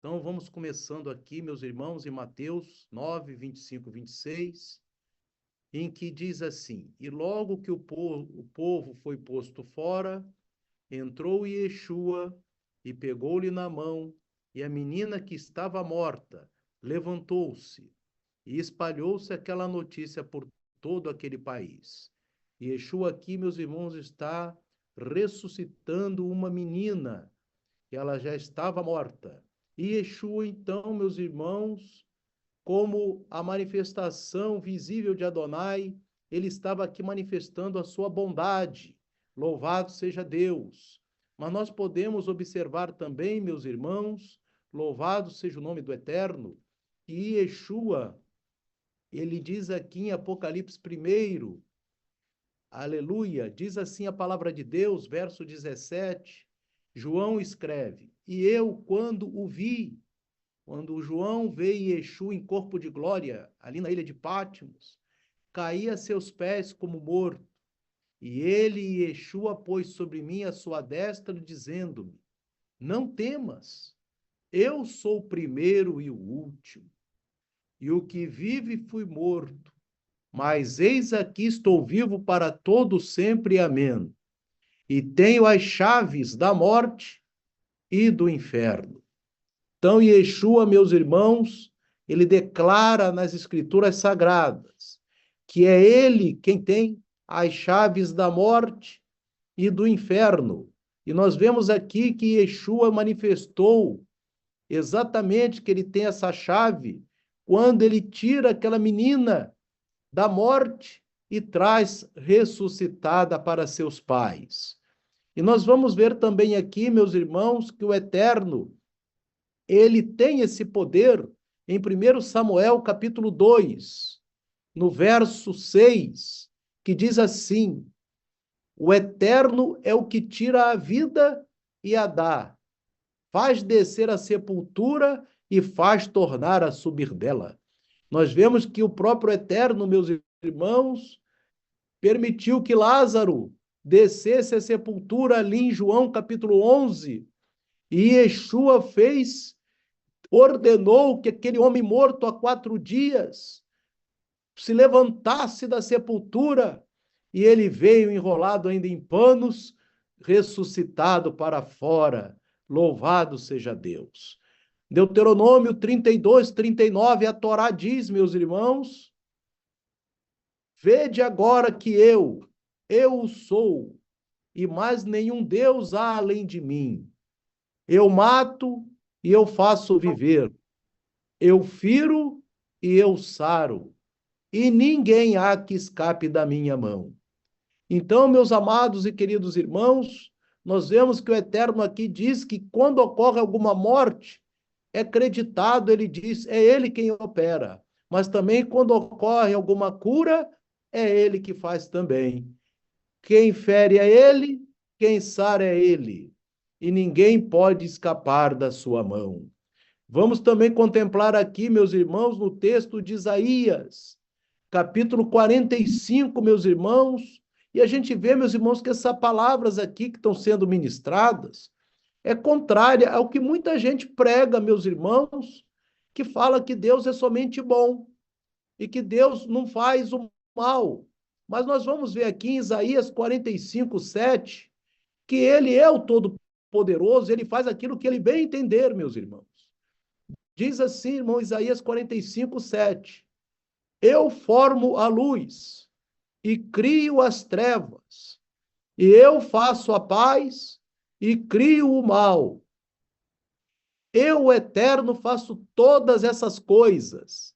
Então, vamos começando aqui, meus irmãos, em Mateus 9, 25, 26, em que diz assim: E logo que o povo foi posto fora, entrou Yeshua e pegou-lhe na mão, e a menina que estava morta levantou-se, e espalhou-se aquela notícia por todo aquele país. Yeshua aqui, meus irmãos, está ressuscitando uma menina, que ela já estava morta. E Yeshua, então, meus irmãos, como a manifestação visível de Adonai, ele estava aqui manifestando a sua bondade. Louvado seja Deus. Mas nós podemos observar também, meus irmãos, louvado seja o nome do Eterno, que Yeshua, ele diz aqui em Apocalipse 1, aleluia, diz assim a palavra de Deus, verso 17, João escreve: E eu, quando o vi, quando o João vê Yeshua em corpo de glória, ali na ilha de Patmos, caí a seus pés como morto. E ele, Yeshua, pôs sobre mim a sua destra, dizendo-me: Não temas, eu sou o primeiro e o último. E o que vive fui morto, mas eis aqui estou vivo para todo sempre. Amém. E tenho as chaves da morte e do inferno. Então, Yeshua, meus irmãos, ele declara nas Escrituras Sagradas que é ele quem tem as chaves da morte e do inferno. E nós vemos aqui que Yeshua manifestou exatamente que ele tem essa chave quando ele tira aquela menina da morte e traz ressuscitada para seus pais. E nós vamos ver também aqui, meus irmãos, que o Eterno, ele tem esse poder em 1 Samuel, capítulo 2, no verso 6, que diz assim: O Eterno é o que tira a vida e a dá, faz descer a sepultura e faz tornar a subir dela. Nós vemos que o próprio Eterno, meus irmãos, permitiu que Lázaro descesse a sepultura ali em João capítulo 11, e Yeshua ordenou que aquele homem morto há 4 dias se levantasse da sepultura, e ele veio enrolado ainda em panos, ressuscitado para fora. Louvado seja Deus. Deuteronômio 32, 39, a Torá diz, meus irmãos: Vede agora que eu sou, e mais nenhum Deus há além de mim. Eu mato e eu faço viver. Eu firo e eu saro. E ninguém há que escape da minha mão. Então, meus amados e queridos irmãos, nós vemos que o Eterno aqui diz que quando ocorre alguma morte, é acreditado, ele diz, é ele quem opera. Mas também quando ocorre alguma cura, é ele que faz também. Quem fere é ele, quem sara é ele. E ninguém pode escapar da sua mão. Vamos também contemplar aqui, meus irmãos, no texto de Isaías, capítulo 45, meus irmãos, e a gente vê, meus irmãos, que essas palavras aqui que estão sendo ministradas é contrária ao que muita gente prega, meus irmãos, que fala que Deus é somente bom e que Deus não faz o mal. Mas nós vamos ver aqui em Isaías 45, 7, que ele é o Todo-Poderoso, ele faz aquilo que ele bem entender, meus irmãos. Diz assim, irmão, Isaías 45, 7. Eu formo a luz e crio as trevas, e eu faço a paz e crio o mal. Eu, o Eterno, faço todas essas coisas.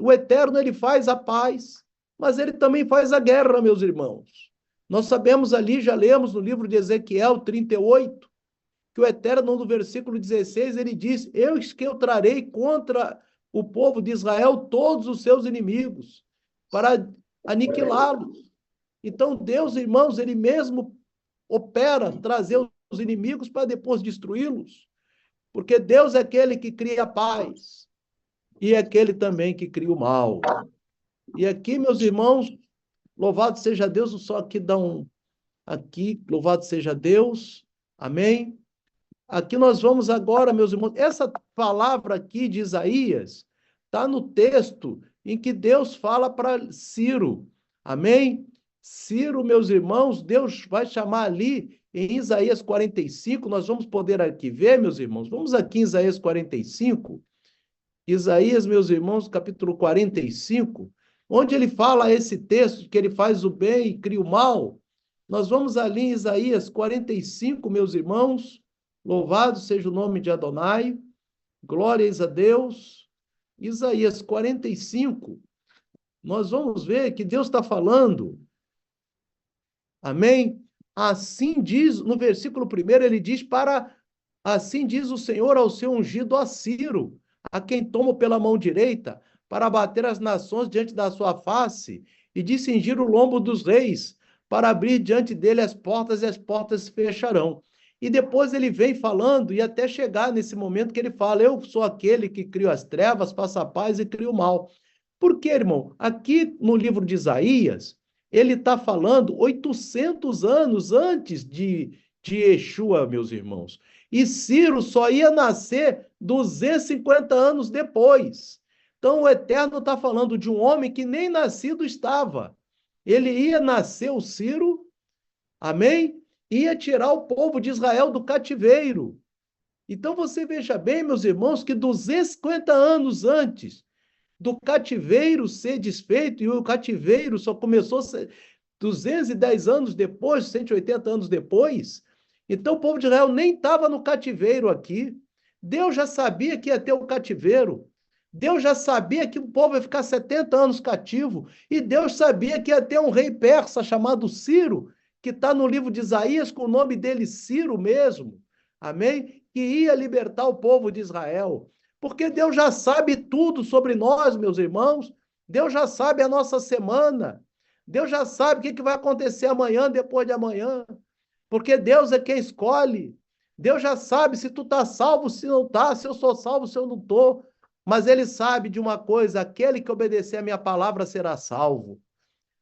O Eterno, ele faz a paz, mas ele também faz a guerra, meus irmãos. Nós sabemos ali, já lemos no livro de Ezequiel 38, que o Eterno, no versículo 16, ele diz: Eis que eu trarei contra o povo de Israel todos os seus inimigos, para aniquilá-los. Então, Deus, irmãos, ele mesmo opera trazer os inimigos para depois destruí-los, porque Deus é aquele que cria a paz e é aquele também que cria o mal. E aqui, meus irmãos, louvado seja Deus, só aqui dá aqui, louvado seja Deus, amém? Aqui nós vamos agora, meus irmãos, essa palavra aqui de Isaías está no texto em que Deus fala para Ciro. Amém? Ciro, meus irmãos, Deus vai chamar ali em Isaías 45, nós vamos poder aqui ver, meus irmãos. Vamos aqui em Isaías 45. Isaías, meus irmãos, capítulo 45, onde ele fala esse texto que ele faz o bem e cria o mal. Nós vamos ali em Isaías 45, meus irmãos. Louvado seja o nome de Adonai. Glórias a Deus. Isaías 45. Nós vamos ver que Deus está falando. Amém? Assim diz, no versículo 1, ele diz assim diz o Senhor ao seu ungido a Ciro, a quem tomo pela mão direita, para bater as nações diante da sua face, e de cingir o lombo dos reis, para abrir diante dele as portas, e as portas se fecharão. E depois ele vem falando, e até chegar nesse momento que ele fala, eu sou aquele que crio as trevas, faço a paz e crio o mal. Por quê, irmão? Aqui no livro de Isaías, ele está falando 800 anos antes de Yeshua, meus irmãos. E Ciro só ia nascer 250 anos depois. Então, o Eterno está falando de um homem que nem nascido estava. Ele ia nascer, o Ciro, amém? Ia tirar o povo de Israel do cativeiro. Então, você veja bem, meus irmãos, que 250 anos antes do cativeiro ser desfeito, e o cativeiro só começou 210 anos depois, 180 anos depois. Então o povo de Israel nem estava no cativeiro aqui. Deus já sabia que ia ter o cativeiro. Deus já sabia que o povo ia ficar 70 anos cativo. E Deus sabia que ia ter um rei persa chamado Ciro, que está no livro de Isaías, com o nome dele Ciro mesmo. Amém? Que ia libertar o povo de Israel. Porque Deus já sabe tudo sobre nós, meus irmãos. Deus já sabe a nossa semana. Deus já sabe o que vai acontecer amanhã, depois de amanhã. Porque Deus é quem escolhe. Deus já sabe se tu está salvo, se não está, se eu sou salvo, se eu não estou. Mas ele sabe de uma coisa, aquele que obedecer a minha palavra será salvo.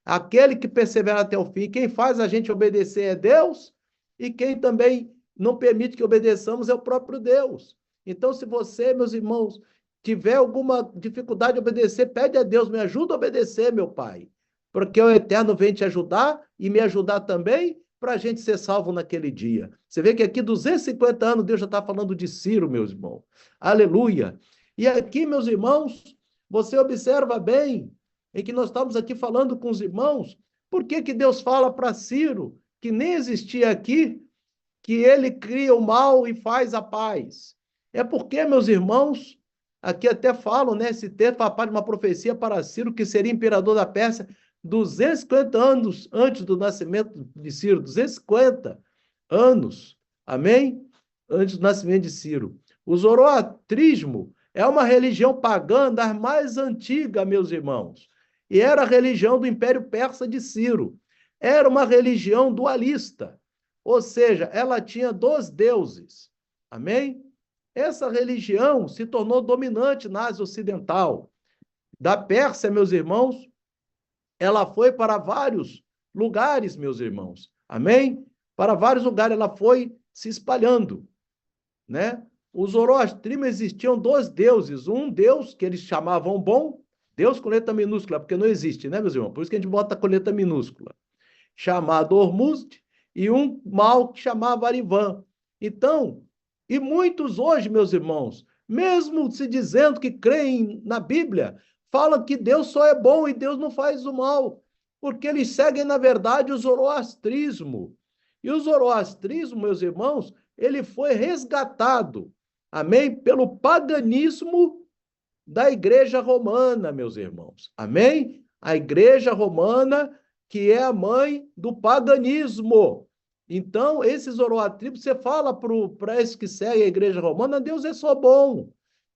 Aquele que persevera até o fim. Quem faz a gente obedecer é Deus, e quem também não permite que obedeçamos é o próprio Deus. Então, se você, meus irmãos, tiver alguma dificuldade de obedecer, pede a Deus, me ajuda a obedecer, meu Pai, porque o Eterno vem te ajudar e me ajudar também para a gente ser salvo naquele dia. Você vê que aqui 250 anos Deus já está falando de Ciro, meus irmãos. Aleluia. E aqui, meus irmãos, você observa bem em que nós estamos aqui falando com os irmãos, por que que Deus fala para Ciro, que nem existia aqui, que ele cria o mal e faz a paz? É porque, meus irmãos, aqui até falam, né, esse texto faz parte de uma profecia para Ciro, que seria imperador da Pérsia 250 anos antes do nascimento de Ciro, 250 anos, amém? Antes do nascimento de Ciro. O zoroastrismo é uma religião pagã das mais antigas, meus irmãos, e era a religião do Império Persa de Ciro. Era uma religião dualista, ou seja, ela tinha 2 deuses, amém? Essa religião se tornou dominante na Ásia Ocidental. Da Pérsia, meus irmãos, ela foi para vários lugares, meus irmãos. Amém? Para vários lugares ela foi se espalhando, né? O zoroastrismo existiam 2 deuses. Um deus que eles chamavam bom, Deus com letra minúscula, porque não existe, né, meus irmãos? Por isso que a gente bota com letra minúscula. Chamado Ormuzd, e um mal que chamava Arivan. Então, e muitos hoje, meus irmãos, mesmo se dizendo que creem na Bíblia, falam que Deus só é bom e Deus não faz o mal, porque eles seguem, na verdade, o zoroastrismo. E o zoroastrismo, meus irmãos, ele foi resgatado, amém? Pelo paganismo da Igreja Romana, meus irmãos, amém? A Igreja Romana, que é a mãe do paganismo. Então, esse zoroastrismo, você fala para esses que seguem a Igreja Romana, Deus é só bom,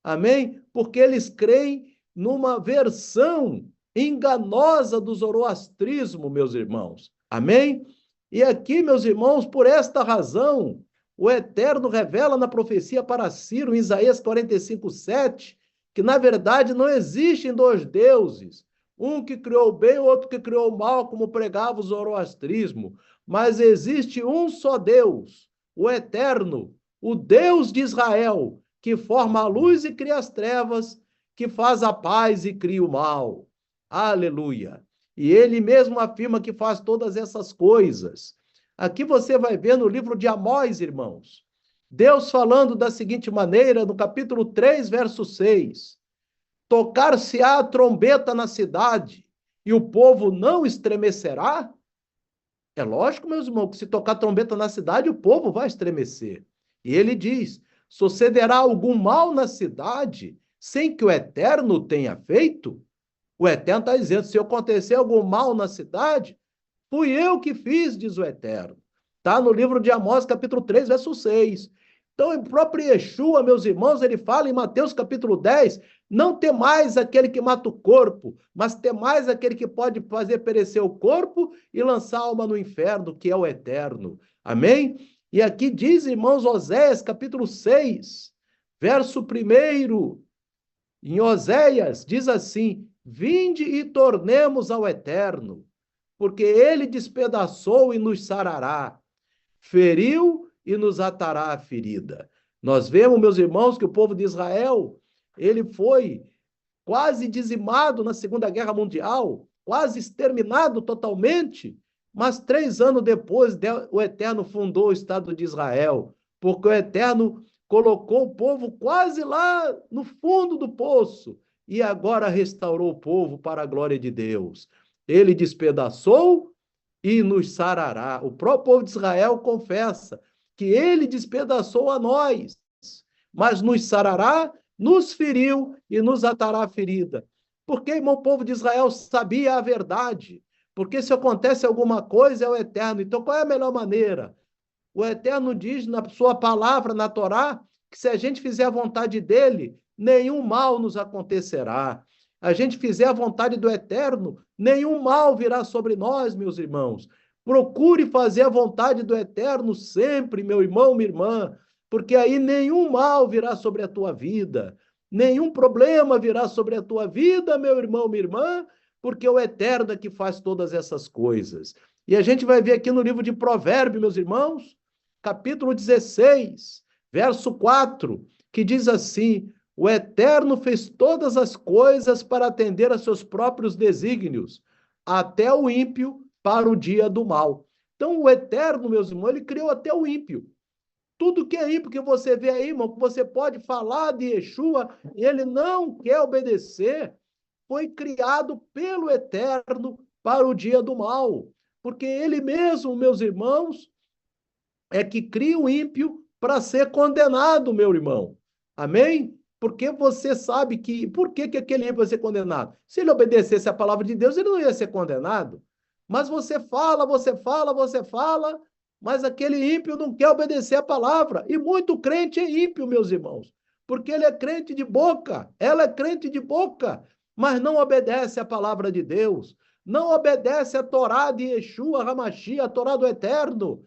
amém? Porque eles creem numa versão enganosa do zoroastrismo, meus irmãos, amém? E aqui, meus irmãos, por esta razão, o Eterno revela na profecia para Ciro, em Isaías 45:7, que na verdade não existem 2 deuses, um que criou o bem e o outro que criou o mal, como pregava o zoroastrismo, mas existe um só Deus, o Eterno, o Deus de Israel, que forma a luz e cria as trevas, que faz a paz e cria o mal. Aleluia. E ele mesmo afirma que faz todas essas coisas. Aqui você vai ver no livro de Amós, irmãos, Deus falando da seguinte maneira, no capítulo 3, verso 6: tocar-se-á a trombeta na cidade, e o povo não estremecerá? É lógico, meus irmãos, que se tocar trombeta na cidade, o povo vai estremecer. E ele diz: sucederá algum mal na cidade sem que o Eterno tenha feito? O Eterno está dizendo: se acontecer algum mal na cidade, fui eu que fiz, diz o Eterno. Está no livro de Amós, capítulo 3, verso 6. Então, o próprio Yeshua, meus irmãos, ele fala em Mateus capítulo 10, não temais aquele que mata o corpo, mas temais aquele que pode fazer perecer o corpo e lançar a alma no inferno, que é o eterno. Amém? E aqui diz, irmãos, Oséias capítulo 6, verso 1, em Oséias, diz assim: vinde e tornemos ao eterno, porque ele despedaçou e nos sarará, feriu e nos atará a ferida. Nós vemos, meus irmãos, que o povo de Israel, ele foi quase dizimado na Segunda Guerra Mundial, quase exterminado totalmente, mas 3 anos depois o Eterno fundou o Estado de Israel, porque o Eterno colocou o povo quase lá no fundo do poço e agora restaurou o povo para a glória de Deus. Ele despedaçou e nos sarará. O próprio povo de Israel confessa que ele despedaçou a nós, mas nos sarará, nos feriu e nos atará a ferida. Porque, irmão, o povo de Israel sabia a verdade. Porque se acontece alguma coisa, é o Eterno. Então, qual é a melhor maneira? O Eterno diz na sua palavra, na Torá, que se a gente fizer a vontade dele, nenhum mal nos acontecerá. A gente fizer a vontade do Eterno, nenhum mal virá sobre nós, meus irmãos. Procure fazer a vontade do Eterno sempre, meu irmão, minha irmã, porque aí nenhum mal virá sobre a tua vida, nenhum problema virá sobre a tua vida, meu irmão, minha irmã, porque o Eterno é que faz todas essas coisas. E a gente vai ver aqui no livro de Provérbios, meus irmãos, capítulo 16, verso 4, que diz assim: o Eterno fez todas as coisas para atender a seus próprios desígnios, até o ímpio para o dia do mal. Então, o Eterno, meus irmãos, ele criou até o ímpio. Tudo que é ímpio que você vê aí, irmão, que você pode falar de Yeshua, e ele não quer obedecer, foi criado pelo Eterno para o dia do mal. Porque ele mesmo, meus irmãos, é que cria o ímpio para ser condenado, meu irmão. Amém? Porque você sabe que... Por que aquele ímpio vai ser condenado? Se ele obedecesse a palavra de Deus, ele não ia ser condenado. Mas você fala, mas aquele ímpio não quer obedecer a palavra. E muito crente é ímpio, meus irmãos. Porque ele é crente de boca, ela é crente de boca, mas não obedece a palavra de Deus. Não obedece a Torá de Yeshua, Hamashia, a Torá do Eterno.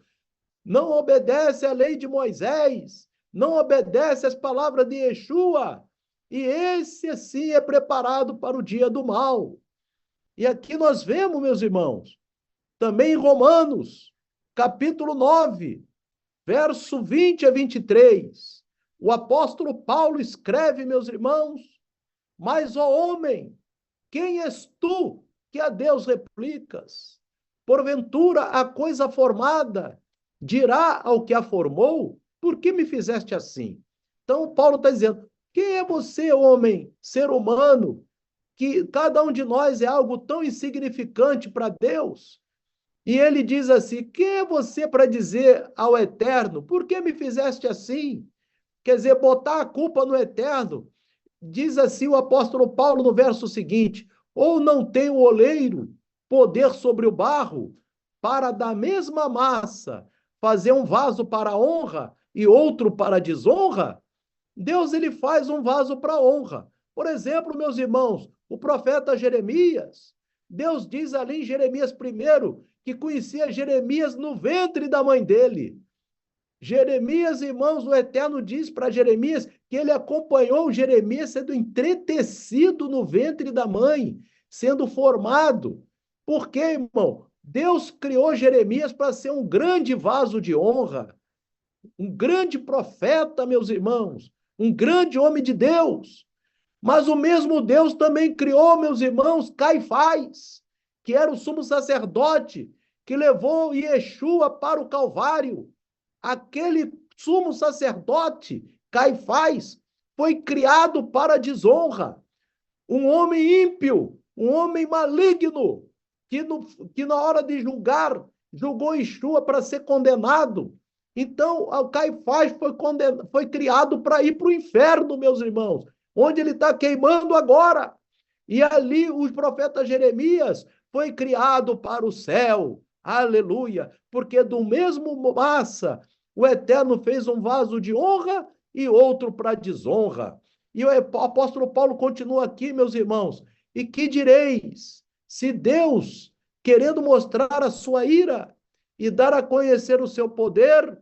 Não obedece à lei de Moisés, não obedece às palavras de Yeshua, e esse assim é preparado para o dia do mal. E aqui nós vemos, meus irmãos, também em Romanos, capítulo 9, verso 20 a 23, o apóstolo Paulo escreve, meus irmãos: mas, ó homem, quem és tu que a Deus replicas? Porventura a coisa formada dirá ao que a formou: por que me fizeste assim? Então, Paulo está dizendo: quem é você, homem, ser humano, que cada um de nós é algo tão insignificante para Deus? E ele diz assim: quem é você para dizer ao Eterno: por que me fizeste assim? Quer dizer, botar a culpa no Eterno. Diz assim o apóstolo Paulo no verso seguinte: ou não tem o oleiro poder sobre o barro para da mesma massa fazer um vaso para honra e outro para desonra? Deus, ele faz um vaso para honra. Por exemplo, meus irmãos, o profeta Jeremias, Deus diz ali em Jeremias 1 que conhecia Jeremias no ventre da mãe dele. Jeremias, irmãos, o Eterno diz para Jeremias que ele acompanhou Jeremias sendo entretecido no ventre da mãe, sendo formado. Por quê, irmão? Deus criou Jeremias para ser um grande vaso de honra. um grande profeta, meus irmãos, um grande homem de Deus. Mas o mesmo Deus também criou, meus irmãos, Caifás, que era o sumo sacerdote, que levou Yeshua para o Calvário. Aquele sumo sacerdote, Caifás, foi criado para a desonra. Um homem ímpio, um homem maligno, que na hora de julgar, julgou Yeshua para ser condenado. Então, o Caifás foi criado para ir para o inferno, meus irmãos, onde ele está queimando agora. E ali o profeta Jeremias foi criado para o céu. Aleluia! Porque do mesmo massa, o Eterno fez um vaso de honra e outro para desonra. E o apóstolo Paulo continua aqui, meus irmãos. E que direis? Se Deus, querendo mostrar a sua ira e dar a conhecer o seu poder,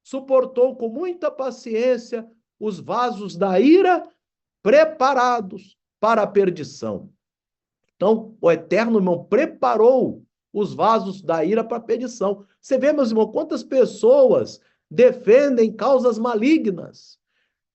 suportou com muita paciência os vasos da ira preparados para a perdição. Então, o Eterno, irmão, preparou os vasos da ira para a perdição. Você vê, meus irmãos, quantas pessoas defendem causas malignas,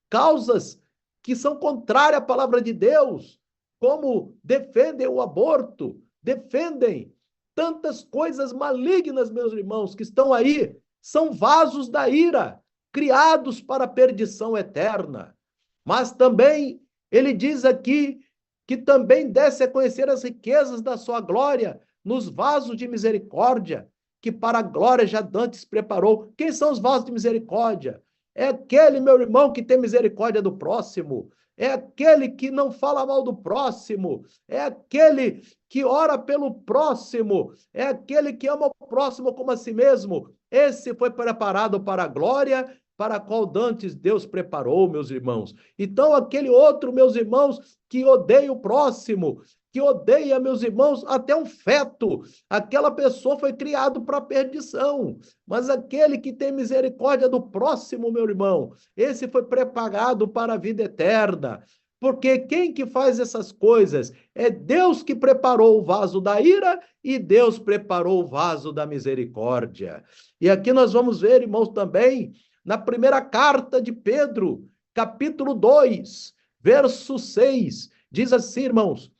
causas que são contrárias à palavra de Deus, como defendem o aborto, defendem tantas coisas malignas, meus irmãos, que estão aí, são vasos da ira, criados para a perdição eterna. Mas também, ele diz aqui, que também desce a conhecer as riquezas da sua glória, nos vasos de misericórdia, que para a glória já dantes preparou. Quem são os vasos de misericórdia? É aquele, meu irmão, que tem misericórdia do próximo. É aquele que não fala mal do próximo. É aquele que ora pelo próximo. É aquele que ama o próximo como a si mesmo. Esse foi preparado para a glória, para a qual dantes Deus preparou, meus irmãos. Então, aquele outro, meus irmãos, que odeia o próximo, que odeia, meus irmãos, até um feto. Aquela pessoa foi criado para a perdição. Mas aquele que tem misericórdia do próximo, meu irmão, esse foi preparado para a vida eterna. Porque quem que faz essas coisas? É Deus que preparou o vaso da ira e Deus preparou o vaso da misericórdia. E aqui nós vamos ver, irmãos, também, na primeira carta de Pedro, capítulo 2, verso 6, diz assim, irmãos: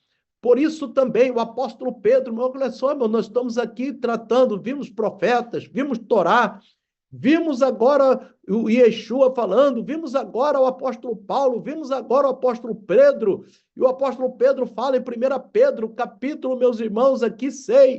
por isso também o apóstolo Pedro, olha só, irmão, nós estamos aqui tratando, vimos profetas, vimos Torá, vimos agora o Yeshua falando, vimos agora o apóstolo Paulo, vimos agora o apóstolo Pedro, e o apóstolo Pedro fala em 1 Pedro, capítulo, meus irmãos, aqui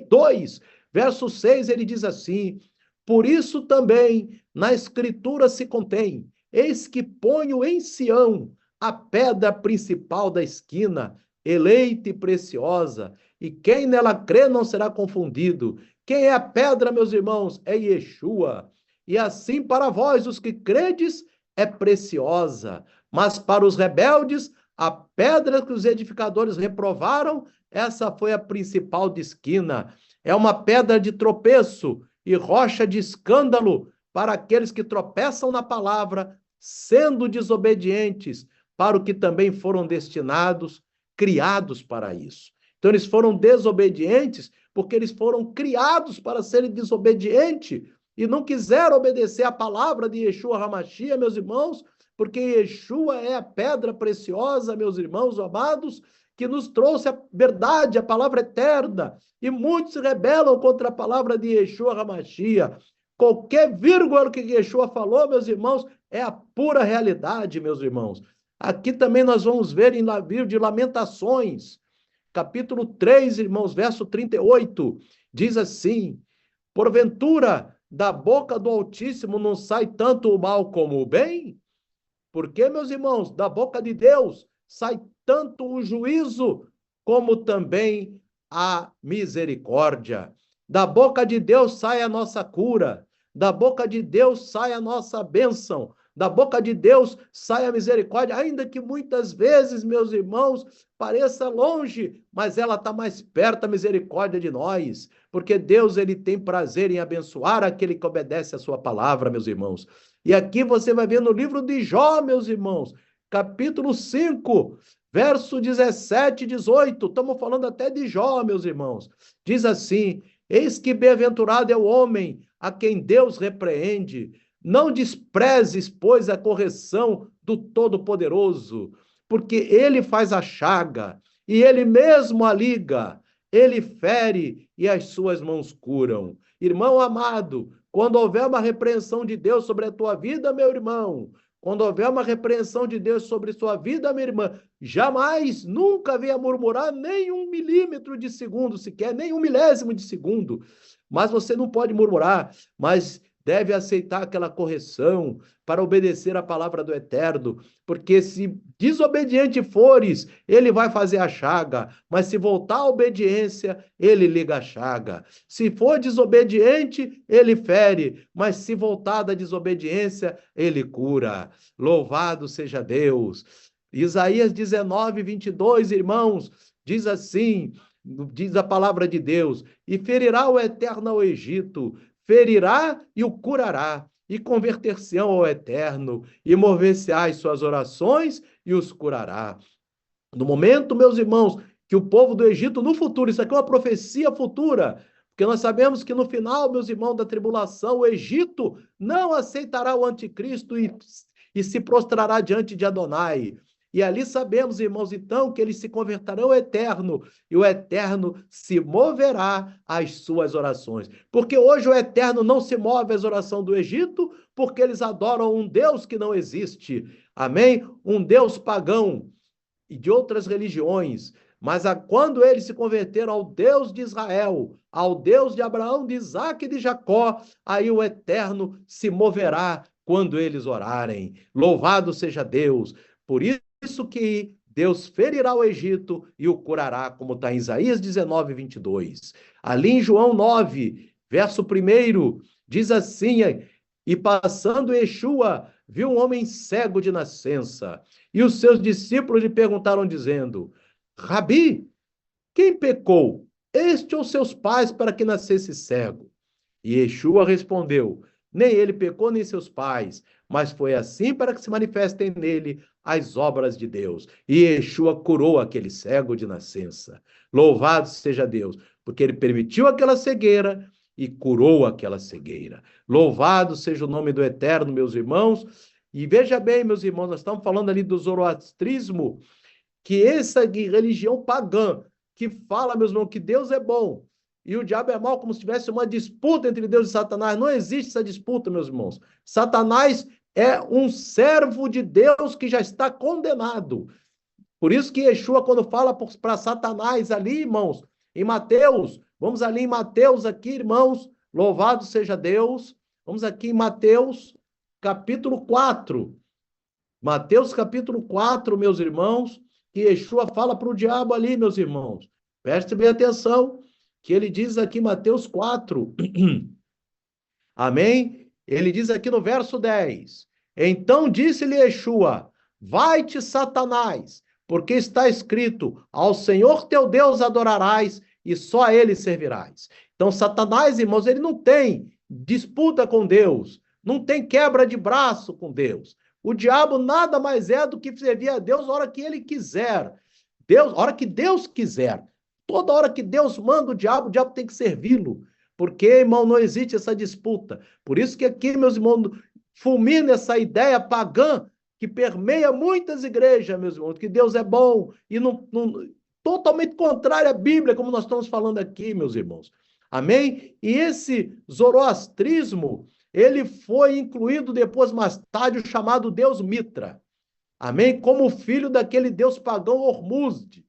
2, verso 6, ele diz assim: por isso também na escritura se contém, eis que ponho em Sião a pedra principal da esquina, eleita e preciosa, e quem nela crê não será confundido. Quem é a pedra, meus irmãos? É Yeshua. E assim para vós, os que credes, é preciosa. Mas para os rebeldes, a pedra que os edificadores reprovaram, essa foi a principal de esquina. É uma pedra de tropeço e rocha de escândalo para aqueles que tropeçam na palavra, sendo desobedientes, para o que também foram destinados, criados para isso. Então, eles foram desobedientes porque eles foram criados para serem desobedientes e não quiseram obedecer a palavra de Yeshua HaMashiach, meus irmãos, porque Yeshua é a pedra preciosa, meus irmãos amados, que nos trouxe a verdade, a palavra eterna. E muitos se rebelam contra a palavra de Yeshua HaMashiach. Qualquer vírgula que Yeshua falou, meus irmãos, é a pura realidade, meus irmãos. Aqui também nós vamos ver em livro de Lamentações, capítulo 3, irmãos, verso 38, diz assim: porventura, da boca do Altíssimo não sai tanto o mal como o bem? Porque, meus irmãos, da boca de Deus sai tanto o juízo como também a misericórdia. Da boca de Deus sai a nossa cura, da boca de Deus sai a nossa bênção, da boca de Deus sai a misericórdia, ainda que muitas vezes, meus irmãos, pareça longe, mas ela está mais perto, a misericórdia de nós, porque Deus, ele tem prazer em abençoar aquele que obedece a sua palavra, meus irmãos. E aqui você vai ver no livro de Jó, meus irmãos, capítulo 5, verso 17 e 18, estamos falando até de Jó, meus irmãos. Diz assim: eis que bem-aventurado é o homem a quem Deus repreende, Não desprezes, pois, a correção do Todo-Poderoso, porque ele faz a chaga e ele mesmo a liga, ele fere e as suas mãos curam. Irmão amado, quando houver uma repreensão de Deus sobre a tua vida, meu irmão, quando houver uma repreensão de Deus sobre sua vida, minha irmã, jamais, nunca venha murmurar nem 1 milímetro de segundo sequer, nem 1 milésimo de segundo. Mas você não pode murmurar, mas deve aceitar aquela correção para obedecer a palavra do Eterno, porque se desobediente fores, ele vai fazer a chaga, mas se voltar à obediência, ele liga a chaga. Se for desobediente, ele fere, mas se voltar da desobediência, ele cura. Louvado seja Deus. Isaías 19:22, irmãos, diz assim, diz a palavra de Deus, e ferirá o Eterno ao Egito, ferirá e o curará, e converter-se-ão ao Eterno, e mover-se-á as suas orações, e os curará. No momento, meus irmãos, que o povo do Egito, no futuro, isso aqui é uma profecia futura, porque nós sabemos que no final, meus irmãos, da tribulação, o Egito não aceitará o anticristo e se prostrará diante de Adonai. E ali sabemos, irmãos, então, que eles se converterão ao Eterno, e o Eterno se moverá às suas orações. Porque hoje o Eterno não se move às orações do Egito, porque eles adoram um Deus que não existe. Amém? Um Deus pagão e de outras religiões. Mas quando eles se converteram ao Deus de Israel, ao Deus de Abraão, de Isaque e de Jacó, aí o Eterno se moverá quando eles orarem. Louvado seja Deus! Por isso que Deus ferirá o Egito e o curará, como está em Isaías 19:22. Ali em João 9, verso 1, diz assim, e passando Yeshua, viu um homem cego de nascença, e os seus discípulos lhe perguntaram, dizendo, Rabi, quem pecou, este ou seus pais, para que nascesse cego? E Yeshua respondeu, nem ele pecou, nem seus pais, mas foi assim para que se manifestem nele as obras de Deus. E Yeshua curou aquele cego de nascença. Louvado seja Deus, porque ele permitiu aquela cegueira e curou aquela cegueira. Louvado seja o nome do Eterno, meus irmãos. E veja bem, meus irmãos, nós estamos falando ali do zoroastrismo, que essa religião pagã, que fala, meus irmãos, que Deus é bom, e o diabo é mau, como se tivesse uma disputa entre Deus e Satanás. Não existe essa disputa, meus irmãos. Satanás é um servo de Deus que já está condenado. Por isso que Yeshua, quando fala para Satanás ali, irmãos, em Mateus, vamos ali em Mateus aqui, irmãos, louvado seja Deus. Vamos aqui em Mateus, capítulo 4. Mateus, capítulo 4, meus irmãos, que Yeshua fala para o diabo ali, meus irmãos. Preste bem atenção, que ele diz aqui, Mateus 4, amém? Ele diz aqui no verso 10, então disse-lhe Yeshua, vai-te, Satanás, porque está escrito, ao Senhor teu Deus adorarás e só a ele servirás. Então, Satanás, irmãos, ele não tem disputa com Deus, não tem quebra de braço com Deus. O diabo nada mais é do que servir a Deus a hora que ele quiser. Deus, a hora que Deus quiser. Toda hora que Deus manda o diabo tem que servi-lo. Porque, irmão, não existe essa disputa. Por isso que aqui, meus irmãos, fulmina essa ideia pagã que permeia muitas igrejas, meus irmãos, que Deus é bom e totalmente contrário à Bíblia, como nós estamos falando aqui, meus irmãos. Amém? E esse zoroastrismo, ele foi incluído depois, mais tarde, o chamado Deus Mitra. Amém? Como filho daquele Deus pagão Ormuzd,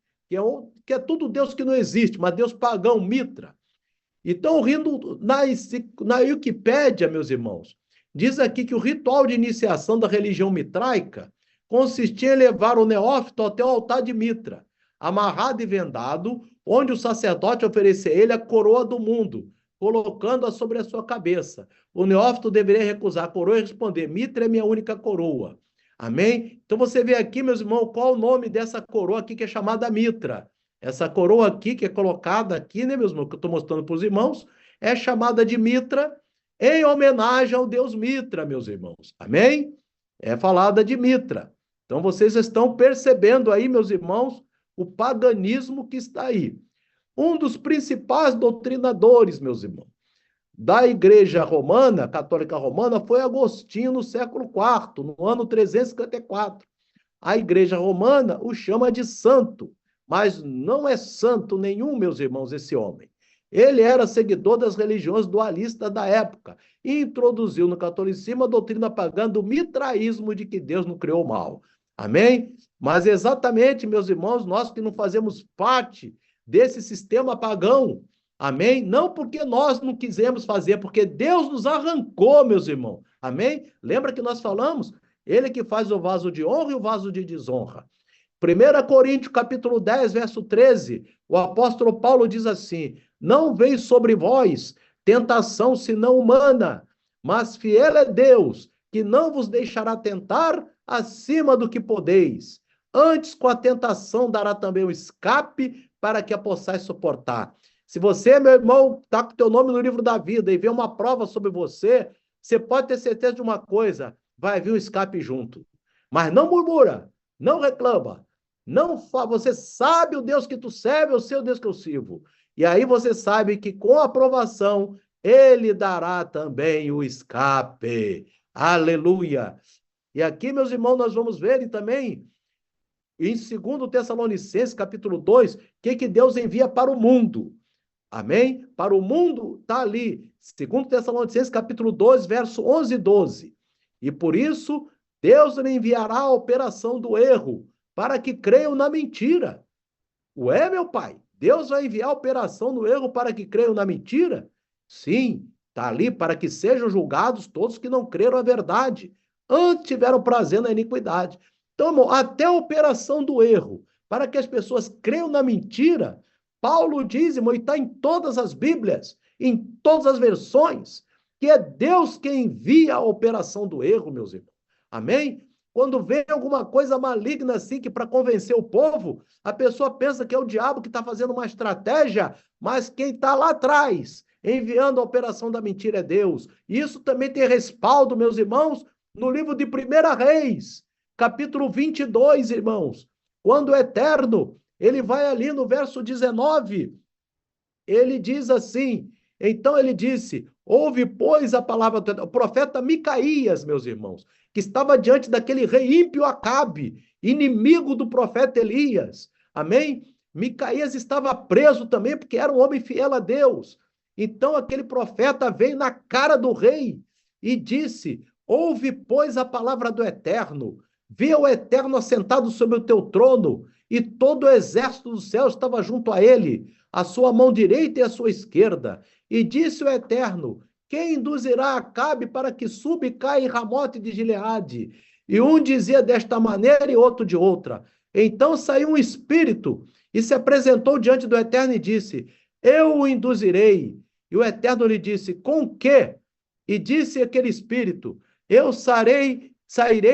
que é tudo Deus que não existe, mas Deus pagão Mitra. Então, na Wikipédia, meus irmãos, diz aqui que o ritual de iniciação da religião mitraica consistia em levar o neófito até o altar de Mitra, amarrado e vendado, onde o sacerdote oferecia a ele a coroa do mundo, colocando-a sobre a sua cabeça. O neófito deveria recusar a coroa e responder, Mitra é minha única coroa. Amém? Então você vê aqui, meus irmãos, qual o nome dessa coroa aqui que é chamada Mitra. Essa coroa aqui que é colocada aqui, né, meus irmãos, que eu estou mostrando para os irmãos, é chamada de Mitra em homenagem ao Deus Mitra, meus irmãos. Amém? É falada de Mitra. Então vocês estão percebendo aí, meus irmãos, o paganismo que está aí. Um dos principais doutrinadores, meus irmãos, da Igreja Romana, Católica Romana, foi Agostinho no século IV, no ano 354. A Igreja Romana o chama de santo, mas não é santo nenhum, meus irmãos, esse homem. Ele era seguidor das religiões dualistas da época e introduziu no catolicismo a doutrina pagã do mitraísmo de que Deus não criou o mal. Amém? Mas exatamente, meus irmãos, nós que não fazemos parte desse sistema pagão, amém? Não porque nós não quisemos fazer, porque Deus nos arrancou, meus irmãos. Amém? Lembra que nós falamos? Ele que faz o vaso de honra e o vaso de desonra. 1 Coríntios, capítulo 10, verso 13, o apóstolo Paulo diz assim: não veio sobre vós tentação senão humana, mas fiel é Deus, que não vos deixará tentar acima do que podeis. Antes, com a tentação, dará também o escape para que a possais suportar. Se você, meu irmão, está com o teu nome no livro da vida e vê uma prova sobre você, você pode ter certeza de uma coisa: vai vir o escape junto. Mas não murmura, não reclama, não você sabe o Deus que tu serve, o seu Deus que eu sirvo. E aí você sabe que com a aprovação, ele dará também o escape. Aleluia! E aqui, meus irmãos, nós vamos ver também, em 2 Tessalonicenses, capítulo 2, o que Deus envia para o mundo. Amém? Para o mundo, está ali, 2 Tessalonicenses, capítulo 2, verso 11 e 12. E por isso, Deus lhe enviará a operação do erro, para que creiam na mentira. Ué, meu pai, Deus vai enviar a operação do erro para que creiam na mentira? Sim, está ali para que sejam julgados todos que não creram a verdade, antes tiveram prazer na iniquidade. Então, irmão, até a operação do erro, para que as pessoas creiam na mentira, Paulo diz, irmão, e está em todas as Bíblias, em todas as versões, que é Deus quem envia a operação do erro, meus irmãos. Amém? Quando vem alguma coisa maligna assim, que para convencer o povo, a pessoa pensa que é o diabo que está fazendo uma estratégia, mas quem está lá atrás, enviando a operação da mentira é Deus. Isso também tem respaldo, meus irmãos, no livro de 1 Reis, capítulo 22, irmãos. Quando o Eterno, ele vai ali no verso 19, ele diz assim, então ele disse, ouve, pois, a palavra do profeta Micaías, meus irmãos, que estava diante daquele rei ímpio Acabe, inimigo do profeta Elias. Amém? Micaías estava preso também porque era um homem fiel a Deus. Então aquele profeta veio na cara do rei e disse, ouve, pois, a palavra do Eterno, vê o Eterno assentado sobre o teu trono, e todo o exército do céu estava junto a ele, a sua mão direita e a sua esquerda. E disse o Eterno, quem induzirá Acabe para que suba e caia em Ramote de Gileade? E um dizia desta maneira e outro de outra. Então saiu um espírito e se apresentou diante do Eterno e disse, eu o induzirei. E o Eterno lhe disse, com quê? E disse aquele espírito, eu sairei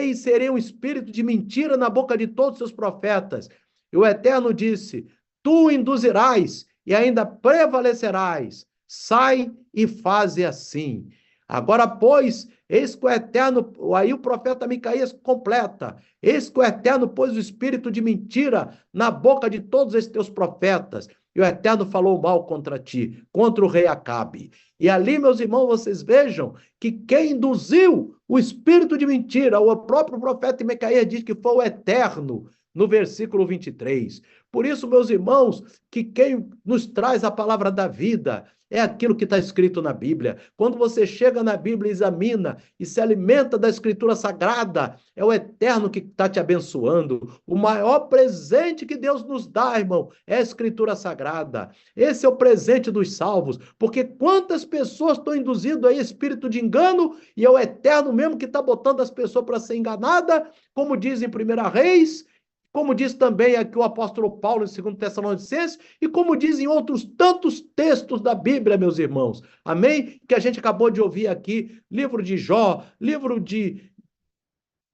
e serei um espírito de mentira na boca de todos os seus profetas. E o Eterno disse, tu induzirás e ainda prevalecerás. Sai e faze assim. Agora, pois, eis que o Eterno, aí o profeta Micaías completa, eis que o Eterno pôs o espírito de mentira na boca de todos esses teus profetas, e o Eterno falou mal contra ti, contra o rei Acabe. E ali, meus irmãos, vocês vejam que quem induziu o espírito de mentira, o próprio profeta Micaías diz que foi o Eterno, no versículo 23. Por isso, meus irmãos, que quem nos traz a palavra da vida é aquilo que está escrito na Bíblia. Quando você chega na Bíblia, examina e se alimenta da Escritura Sagrada, é o Eterno que está te abençoando. O maior presente que Deus nos dá, irmão, é a Escritura Sagrada. Esse é o presente dos salvos, porque quantas pessoas estão induzindo aí espírito de engano e é o Eterno mesmo que está botando as pessoas para ser enganada, como diz em 1 Reis, como diz também aqui o apóstolo Paulo em 2 Tessalonicenses, e como dizem outros tantos textos da Bíblia, meus irmãos. Amém? Que a gente acabou de ouvir aqui, livro de Jó, livro de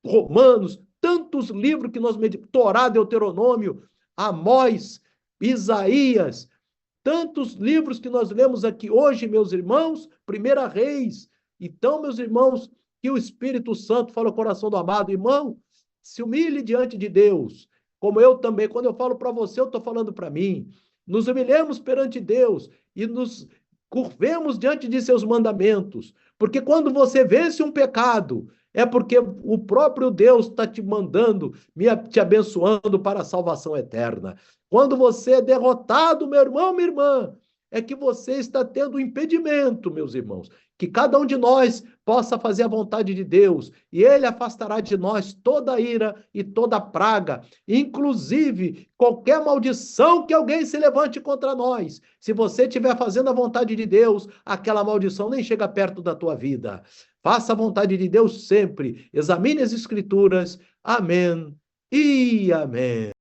Romanos, tantos livros que nós meditamos, Torá, Deuteronômio, Amós, Isaías, tantos livros que nós lemos aqui hoje, meus irmãos, 1 Reis. Então, meus irmãos, que o Espírito Santo fala ao coração do amado, irmão, se humilhe diante de Deus, como eu também, quando eu falo para você, eu estou falando para mim. Nos humilhemos perante Deus e nos curvemos diante de seus mandamentos, porque quando você vence um pecado, é porque o próprio Deus está te mandando, te abençoando para a salvação eterna. Quando você é derrotado, meu irmão, minha irmã, é que você está tendo um impedimento, meus irmãos. Que cada um de nós possa fazer a vontade de Deus, e Ele afastará de nós toda ira e toda praga, inclusive qualquer maldição que alguém se levante contra nós. Se você estiver fazendo a vontade de Deus, aquela maldição nem chega perto da tua vida. Faça a vontade de Deus sempre. Examine as Escrituras. Amém e amém.